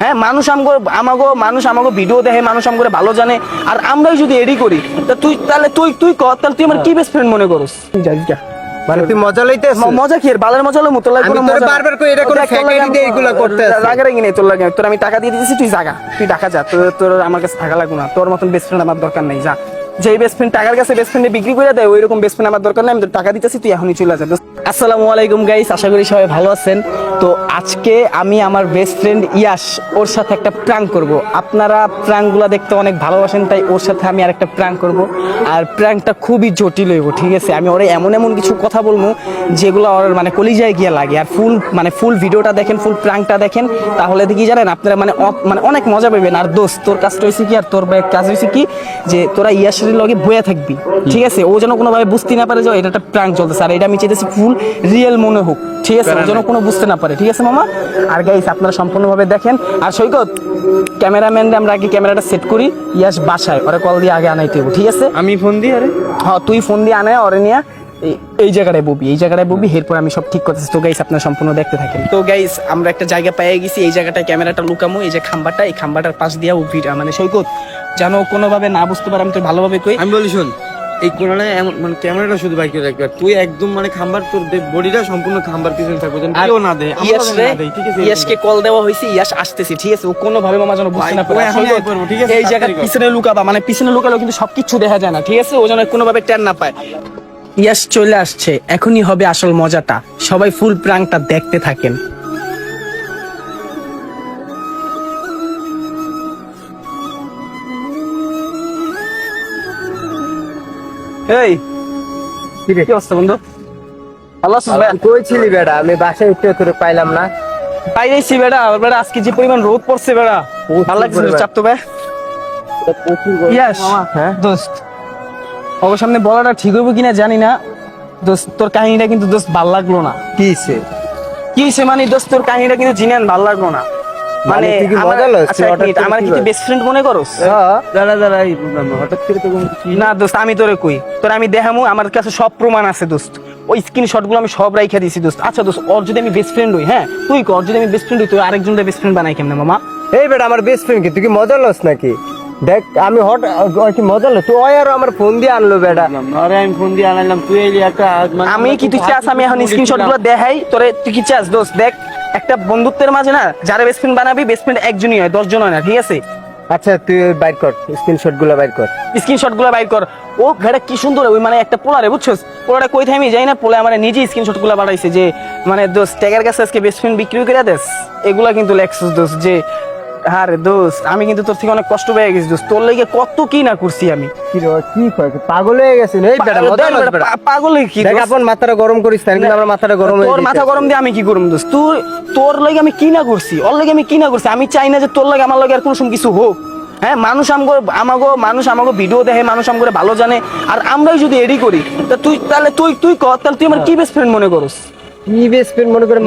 হ্যাঁ মানুষ আমাগো ভিডিও দেখে, মানুষ আমগো ভালো জানে, আর আমরাই যদি এডি করি তা তুই কর, তাহলে তুই আমার কি বেস্ট ফ্রেন্ড মনে করস? মানে তুই মজা লইতেছিস? মজা কি, বালের মজা হলো মতো লাগবে। আমি তোরে বারবার কই এটা কোন ফ্যাকারি দিয়ে এগুলা করতে আছে। জায়গা রেখে নেই তোর লাগে, তোর আমি টাকা দিয়ে দিয়েছি, তুই জাগা, তুই ঢাকা যা, তোর আমার কাছে থাকা লাগবে না। তোর মতন বেস্ট ফ্রেন্ড আমার দরকার নেই, যা। যেই বেস্ট ফ্রেন্ড টাকার কাছে বেস্ট ফ্রেন্ডে বিক্রি করে দেয়, ওই রকম বেস্ট ফ্রেন্ড আমার দরকার নেই। আমি তোর টাকা দিতেছি, তুই এখনই চলে যা। আসসালামু আলাইকুম গাইস, আশা করি সবাই ভালো আছেন। তো আজকে আমি আমার বেস্ট ফ্রেন্ড ইয়াশ, ওর সাথে একটা প্র্যাঙ্ক করব। আপনারা প্র্যাঙ্কগুলো দেখতে অনেক ভালোবাসেন, তাই ওর সাথে আমি আরেকটা প্র্যাঙ্ক করব। আর প্র্যাঙ্কটা খুবই জটিল হইব, ঠিক আছে? আমি ওরে এমন এমন কিছু কথা বলবো যেগুলো ওর মানে কলিজায় গিয়ে লাগে। আর ফুল ভিডিওটা দেখেন, ফুল প্র্যাঙ্কটা দেখেন, তাহলে দেখি জানেন আপনারা মানে অনেক মজা পাবেন। আর দোস্ত, তোর কাজটা হয়েছে কি, আর তোর কাজ হয়েছে কি, যে তোরা ইয়াশের লগে বয়ে থাকবি, ঠিক আছে? ও যেন কোনোভাবে বুঝতে না পারে যে এটা একটা প্র্যাঙ্ক চলতেছে, আর এটা আমি চাইতেছি ফুল রিয়েল মনে হোক, ঠিক আছে? ও যেন কোনো বুঝতে না পারে, ঠিক আছে মামা? আর গাইস আপনারা সম্পূর্ণভাবে দেখেন। আর সৈকত, ক্যামেরাম্যান আমরা আগে ক্যামেরাটা সেট করি, ইয়াশ বাসায়, ওরা কল দিয়ে আগে আনাইতে হবে, ঠিক আছে? আমি ফোন দিই। আরে হ্যাঁ, তুই ফোন দিয়ে আনায় ওরে নিয়ে এই জায়গাটায় ববি, এরপর আমি সব ঠিক করতেছি। তো গাইস আপনারা সম্পূর্ণ দেখতে থাকেন। তো গাইস আমরা একটা জায়গা পেয়ে গেছি, এই জায়গাটায় ক্যামেরাটা লুকামো, এই যে খাম্বাটা, এই খাম্বাটার পাশ দিয়ে মানে সৈকত জানো কোনোভাবে না বুঝতে পারে, আমি তো ভালোভাবে কই। আমি বলি শোন, এই কোণাটা এমন মানে ক্যামেরাটা শুধু বাইকে রাখবে, আর তুই একদম মানে খাম্বার, তোর বডিটা সম্পূর্ণ খাম্বার পিছনে থাকবে, যেন কেউ না দেয়, আমরা না দেই, ঠিক আছে? ইয়াশকে কল দেওয়া হয়েছে, ইয়াশ আসতেছে, ঠিক আছে? ও কোনোভাবে মামা যেন বুঝতে না পারে। ঠিক আছে, এই জায়গার পিছনে লুকাবা, মানে পিছনে লুকালেও কিন্তু সবকিছু দেখা যায় না, ঠিক আছে? ও যেন কোনোভাবে টের না পায়। ইয়াশ চলে আসছে, এখনই হবে আসল মজাটা। সবাই ফুল প্র্যাঙ্কটা দেখতে থাকেন। এই কি অবস্থা বন্ধু? ভালো আছিস ভাই? কই ছিলি বেটা? আমি বাসায় উঠতে তোরে পাইলাম না। পাইছি বেটা, বেটা আজকে যে পরিমাণ রোদ পড়ছে বেটা, ভালো লাগছে চাপ তো ভাই। ইয়াশ হ্যাঁ দোস্ত, ওর সামনে বলাটা ঠিক হইব কিনা জানি না দোস্ত, তোর কাহিনীটা কিন্তু দোস্ত ভাল লাগলো না। কি হইছে মানে দোস্ত, তোর কাহিনীটা কিন্তু জিনান ভাল লাগলো না। মানে তুই কি মজা লস? আমার কি বেস্ট ফ্রেন্ড মনে করস? দাঁড়া হঠাৎ করে তো না দোস্ত, আমি তোরে কই, তোর আমি দেখামু, আমার কাছে সব প্রমাণ আছে দোস্ত। ওই স্ক্রিনশট গুলো আমি সব রাইখা দিছি দোস্ত। আচ্ছা দোস্ত, ওর যদি আমি বেস্ট ফ্রেন্ড হই, হ্যাঁ তুই কর, যদি আমি বেস্ট ফ্রেন্ড হই, তুই আরেকজনের বেস্ট ফ্রেন্ড বানাই কেমনে মামা? এই বেটা আমার বেস্ট ফ্রেন্ড কি? তুই কি মজা লস নাকি? দেখ আমি কি মজা লস? তুই আর আমার ফোন দিয়ে আনলো বেটা। আরে আমি ফোন দিয়ে আনাইলাম, তুই এলি একটা আমি কি তুই চাস আমি এখন স্ক্রিনশট গুলো দেখাই তোরে? তুই কি চাস দোস্ত? দেখ, একটা বন্ধুত্বের মাঝে না যারা বেস্ট ফ্রেন্ড বানাবি, বেস্ট ফ্রেন্ড একজনই হয়, 10 জন হয় না, ঠিক আছে? আচ্ছা তুই বাইর কর, স্ক্রিনশট গুলো বাইর কর। স্ক্রিনশট গুলো বাইর কর। ও ঘাড়া কি সুন্দর, ওই মানে একটা পোলারে বুঝছস, পোলাটা কই থামি যাই না, পোলা আমার নিজে স্ক্রিনশট গুলো বানাইছে যে মানে দোস্ত ট্যাগের কাছে আজকে বেস্ট ফ্রেন্ড বিক্রি করে দেস, এগুলা কিন্তু লেখছস দোস্ত। যে আরে দোস্ত, আমি কিন্তু তোর থেকে অনেক কষ্ট পেয়ে গেছি দোস্ত, তোর লাগি কত কি না করছি আমি। কি রে কি কয়, পাগল হয়ে গেছিস? এই বেটা মজা লস বেটা, পাগল কি দেখ আপন মাথাটা গরম করিস, তার কিন্তু আমার মাথাটা গরম হয়ে তোর মাথা গরম দিয়ে আমি কি করব দোস্ত? তোর লাগি আমি কি না করছি, ওর লাগি আমি কি না করছি? আমি চাই না যে তোর লাগে আমার লাগে আর কোনো কিছু হোক। হ্যাঁ, মানুষ আমাগো ভিডিও দেখে, মানুষ আমগো ভালো জানে, আর আমরাই যদি এডি করি তা তুই কর, তাহলে তুই আমার কি বেস্ট ফ্রেন্ড মনে করস? কি বেস্ট ফ্রেন্ড মনে করে?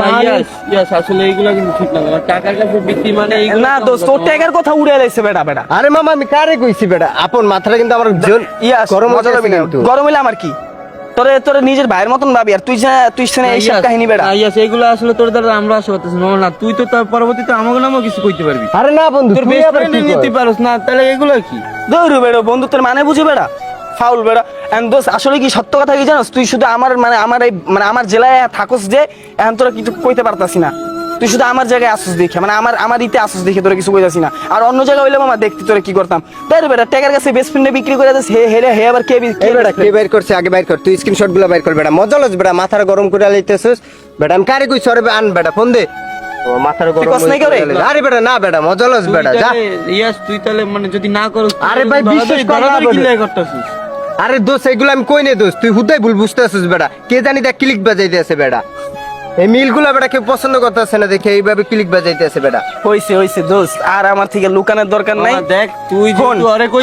আসলে এইগুলা কিন্তু ঠিক না, টাকার কাছে বিক্রি মানে না দোস্ত, তোর ট্যাগের কথা উড়ে লাইছে বেটা। আরে মামা আমি কারে কইছি বেটা? আপন মাথাটা কিন্তু আমার গরম হয়ে যাবে, কিন্তু গরম হইলে আমার কি? তোরে নিজের ভাইয়ের মতন ভাবি, আর তুই এইসব কাহিনী বেটা। এইগুলো আসলে তোর দ্বারা আমরা আশা করতেছি না, তুই তো তার পরবর্তীতে আমাকে নামও কিছু কইতে পারবি। আরে না বন্ধু, তোর বেস্ট ফ্রেন্ড নিতে পারোস না, তাহলে এগুলো কি দৌড় বেড়ো বন্ধুত্বের মানে বুঝে বেড়া, ফাউল বেড়া। এন্ড দোস্ত আসলে কি সত্য কথা কি জানোস? তুই শুধু আমার জেলায় থাকস যে এখন তোরা কিছু কইতে পারতাছি না, তুই শুধু আমার জায়গায় আসুস দেখে, মানে আমার ইতে আসুস দেখে তোরা কিছু কইতাছি না। আর অন্য জায়গায় হইলে মামা দেখতে তোরা কি করতাম? তাই বেটা ট্যাগের কাছে বেস্ট ফ্রেন্ডে বিক্রি করে দিস, হে আবার কে বেটা কে বাইর করছে? আগে বাইর কর, তুই স্ক্রিনশট গুলো বাইর কর বেটা। মজা লস বেটা, মাথাটা গরম করে লাইতেছিস বেটা। আমি কারে কইছি? আরে আন বেটা, ফোন দে। ও মাথাটা গরম হয়ে। আরে বেটা না বেটা, মজা লস বেটা, যা। ইয়াস তুই তাহলে মানে যদি না করস, আরে ভাই বিশ্বাস কর না কি লাই করতেছিস? আরে দোস্ত এগুলো আমি কই নে দোস্ত, তুই হুদাই ভুল বুঝতেছিস বেটা। কে জানি দেখ ক্লিক বাজাইতে আছে বেটা, এই মিলগুলা বেটা কেউ পছন্দ করতেছে না দেখে এইভাবে ক্লিক বাজাইতে আছে বেটা। হইছে দোস্ত, আর আমার থেকে লুকানোর দরকার নাই। দেখ তুই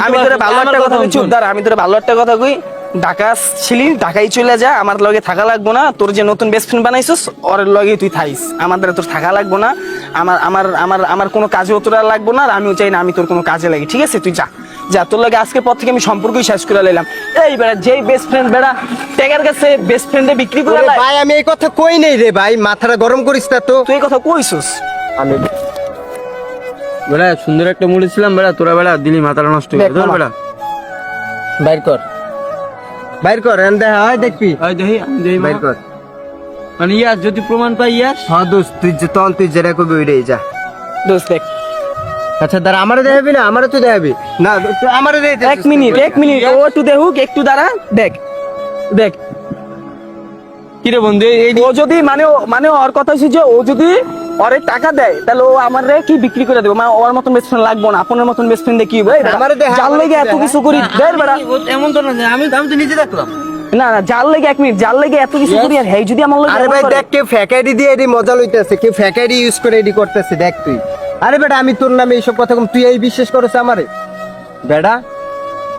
আমি তোরে ভালো একটা কথা কই, চুপ দাঁড়া, আমি তোরে ভালো একটা কথা কই। ঢাকা ছিলি, ঢাকায় চলে যা, আমার লগে থাকা লাগবো না। তোর যে নতুন বেস্ট ফ্রেন্ড বানাইছস ওর লগে তুই থাইস, আমাদের তোর থাকা লাগবো না। আমার কোনো কাজেও তোর লাগবো না, আর আমিও চাই না আমি তোর কোনো কাজে লাগি, ঠিক আছে? তুই যা, তোর লাগে আজকের পর থেকে আমি সম্পর্কই শেষ করে লাইলাম। এই বেড়া যেই বেস্ট ফ্রেন্ড বেড়া ট্যাগের কাছে বেস্ট ফ্রেন্ডে বিক্রি করে ভাই আমি এই কথা কই নেই রে ভাই, মাথাটা গরম করিস না তো। তুই এই কথা কইছস? আমি বেড়া সুন্দর একটা মুড়ি ছিলাম বেড়া, তোরা বেড়া দিলি মাথাটা নষ্ট করে দেখ ধর মামা। বেড়া। বাইর কর এন দেখা হয় দেখবি ওই দেখি আমি দেখি বাইর মামা। কর। মানে ইয়াস যদি প্রমাণ পাই ইয়াস। হ্যাঁ দোস্ত তুই যেটা করবি ওইটাই যা। দোস্ত দেখ আচ্ছা দাঁড়া, আমারে দেখাবি না? আমারে তুই দেখাবি না, তুই আমারে দে। এক মিনিট ও একটু দেখুক, একটু দাঁড়া, দেখ দেখ কিরে বন্ধু এই ও যদি মানে ওর কথা হচ্ছে যে ও যদি ওরে টাকা দেয় তাহলে ও আমার কি বিক্রি করে দেবো, মানে ওর মতন বেস্ট ফ্রেন্ড লাগবো না, আপনার মতন বেস্ট ফ্রেন্ড কি হবে? আমারে দেখা, জাল আমারে লেগে এত দেখা। কিছু করি দেখ বেড়া। এমন তো না যে আমি তো নিজে দেখলাম। না না জাল লেগে, এক মিনিট, জাল লেগে এত কিছু করি আর হেই যদি আমার লগে আরে এমন ভাই করে? দেখ, কেউ ফ্যাকাইডি দিয়ে এডি মজা লইতেছে, কেউ ফ্যাকাইডি ইউজ করে এডি করতেছে, দেখ তুই। আরে বেটা আমি তোর নামে এইসব কথা কম, তুই এই বিশ্বাস করছ আমারে বেটা?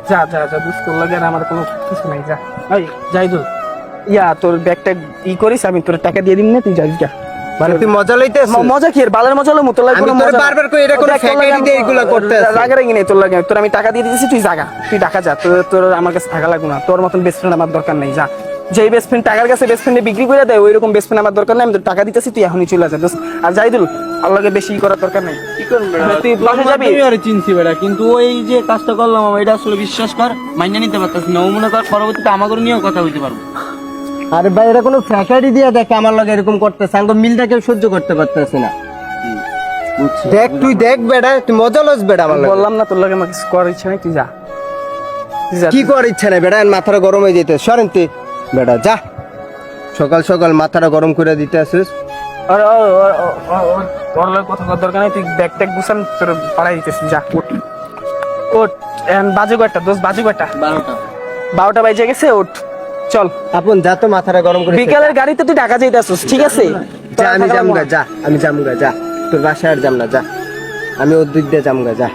যা যা যা বুঝ তোর লাগে আমার কোনো কিছু নাই, যা এই যাই তো তোর ব্যাগটা করিস, আমি তোর টাকা দিয়ে দিন না, তুই যাই যা। মানে তুই মজা লইতেছিস? মজা কি, বালের মজা হলো তোর লাগে আমি কোনো তোরে মজা না। বারবার কই এটা করে দেখ, তোর লাগে ফ্যাকাইডি দিয়ে আমি- এগুলা করতেছিস। রাগে রাগি নেই তোর লাগে, তোর আমি টাকা দিয়ে দিয়েছি, তুই জাগা, তুই টাকা যা, তোর আমার কাছে টাকা লাগবে না, তোর মতন বেস্ট ফ্রেন্ড আমার দরকার নাই, যা। যেই বেস্ট ফ্রেন্ড টাকার কাছে বেস্ট ফ্রেন্ডে বিক্রি করে দেয়, ওই রকম বেস্ট ফ্রেন্ড আমার দরকার নাই, আমি তোর টাকা দিতেছি, তুই এখনই চলে যা দোস্ত। আর যাইদুল আল্লাহকে বেশি করার দরকার নাই, কি করবি তুই বাসে যাবি? আমি আরে চিনছি বেড়া, কিন্তু ওই যে কাজটা করলাম আমি, এটা আসলে বিশ্বাস কর মাইনা নিতে পারতাছি না। ও মনে কর পরবর্তীতে আমাকে নিয়েও কথা বলতে পারবো। আরে ভাই এটা কোনো ফ্যাকাইডি দিয়ে দেখ আমার লগে এরকম করতেছে, আঙ্গ মিলটা কেউ সহ্য করতে পারতেছে না। দেখ তুই দেখ বেটা, তুই মজা লস বেটা আমার লগে। বললাম না তোর লাগে আমার কিছু করার ইচ্ছা নেই, তুই যা, তুই যা। কি করার ইচ্ছা নাই বেটা, মাথাটা গরম হয়ে যেতে সরেন তুই বেটা, যা। সকাল সকাল মাথাটা গরম করে দিতে আসিস। তোর লাগে কথা করার দরকার নেই, তুই ব্যাগ ট্যাগ গুছান, তোর পাড়াই দিতেছি, যা ওঠ ওঠ। এখন বাজে কয়টা দোস্ত, বাজে কয়টা? 12টা। 12টা বাজে গেছে, ওঠ চল। আপন যা তো মাথাটা গরম করে। বিকালের গাড়িতে তুই ঢাকা যাইতে আসছিস, ঠিক আছে? যা আমি জামগা, যা আমি জামগা, যা তোর বাসায় আর যাম না, যা আমি ওর দিক দিয়ে জামগা, যা।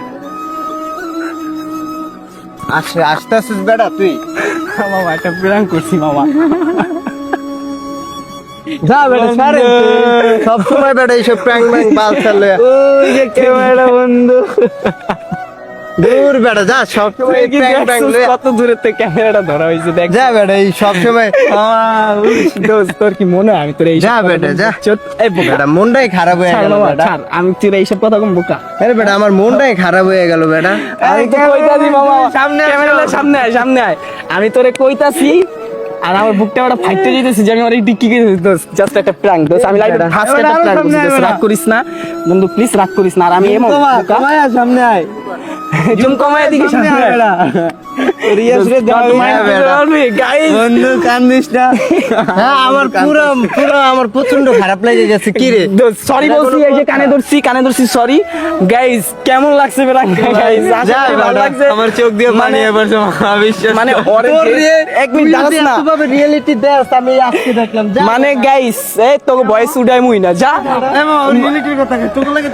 আসতে আসিস বেটা তুই, মামা একটা প্ল্যান করছি মামা। যা বেটা সরেন তুই। সব সময় বেটা এইসব প্র্যাঙ্ক ম্যাঙ্ক বাল চালে ওই যে ক্যামেরা বন্ধু, দূর বেটা, যা সব সময় তুই কি প্র্যাঙ্ক ম্যাঙ্ক দেখছিস কত দূরের থেকে ক্যামেরাটা ধরা হয়েছে, দেখ। যা বেটা এই সব সময়। দোস্ত তোর কি মনে হয় আমি তোর এই যা বেটা, যা। এই বোকা বেটা মনটাই খারাপ হয়ে ছাড় গেল মামা, বেটা। ছাড়, আমি তোর এইসব কথা কম বোকা। আরে বেটা আমার মনটাই খারাপ হয়ে গেল বেটা। আমি তো কইতাছি মামা, সামনে ক্যামেরার সামনে আয়, সামনে আয়, আমি তোরে কইতাছি আর আমার বুকটা ওটা ফাইটতে যেতেছি যে আমি আমার এই টিকি দোস্ত, জাস্ট একটা প্র্যাঙ্ক দোস্ত, আমি লাইভে ফার্স্ট একটা প্র্যাঙ্ক করছি দোস্ত, রাগ করিস না বন্ধু, প্লিজ রাগ করিস না। আর আমি এমন বোকা, সামনে আয়, জুম কমায় দিকে সামনে আয়। Guys, বন্ধু কান্দিস না। হ্যাঁ আমার পুরো আমার প্রচন্ড খারাপ লেগে গেছে, কি রে? সরি বলছি, এই যে কানে ধরছি সরি। গাইস কেমন লাগছে প্র্যাঙ্ক গাইস? যা ভালো বেটা, লাগছে? আমার চোখ দিয়ে পানি মানে- এবার বিশ্বাস মানে ওরে এক মিনিট দাঁড়াস না, রিয়েলিটি দেখ, আমি আজকে দেখলাম, যা। মানে গাইস এই তো ভয়েস উড়াই মুই না, যা। রিয়েলিটির কথা তোকে লাগে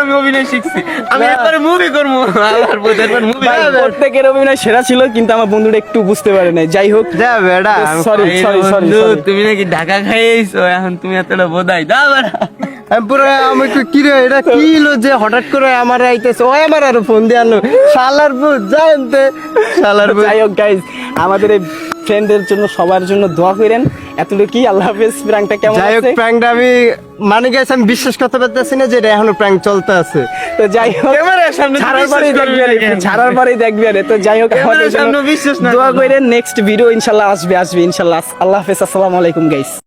আমি অভিনয় শিখছি, আমি একবারে মুভি করবো আল্লাহর পথে, একবার মুভি ভাই, প্রত্যেকের অভিনয় সেরা ছিল, কিন্তু আমার বন্ধুটা একটু বুঝতে পারে নাই, যাই হোক যা বেটা। সরি সরি সরি তুমি নাকি ঢাকা খাইয়েছো, এখন তুমি এতটা বোধাই দা বেড়া। আমি পুরো আমি কি রে, এটা কি হলো যে হঠাৎ করে আমার আইতেছে? ওই আমার আরো ফোন দিয়ে আনলো, শালার বুঝ জানতে, শালার বুঝ। যাই হোক গাইস, আমাদের এই ফ্রেন্ডদের জন্য সবার জন্য দোয়া করেন। এতটুকু কি, আল্লাহ হাফেজ। প্র্যাঙ্কটা কেমন যাই হোক আছে? প্র্যাঙ্কটা আমি মানে গেছি, আমি বিশ্বাস করতে পারতেছি না যে এটা এখনো প্র্যাঙ্ক চলতে আছে। তো যাই হোক ক্যামেরার সামনে ছাড়ার পরেই বিশ্বাস করবি দেখবি না কেন? ছাড়ার পরেই দেখবি আরে। তো যাই হোক আমাদের ক্যামেরার জন্য সামনে বিশ্বাস না দোয়া করলে। করেন, নেক্সট ভিডিও ইনশাআল্লাহ আসবে ইনশাআল্লাহ। আল্লাহ হাফেজ, আসসালামু আলাইকুম গাইস।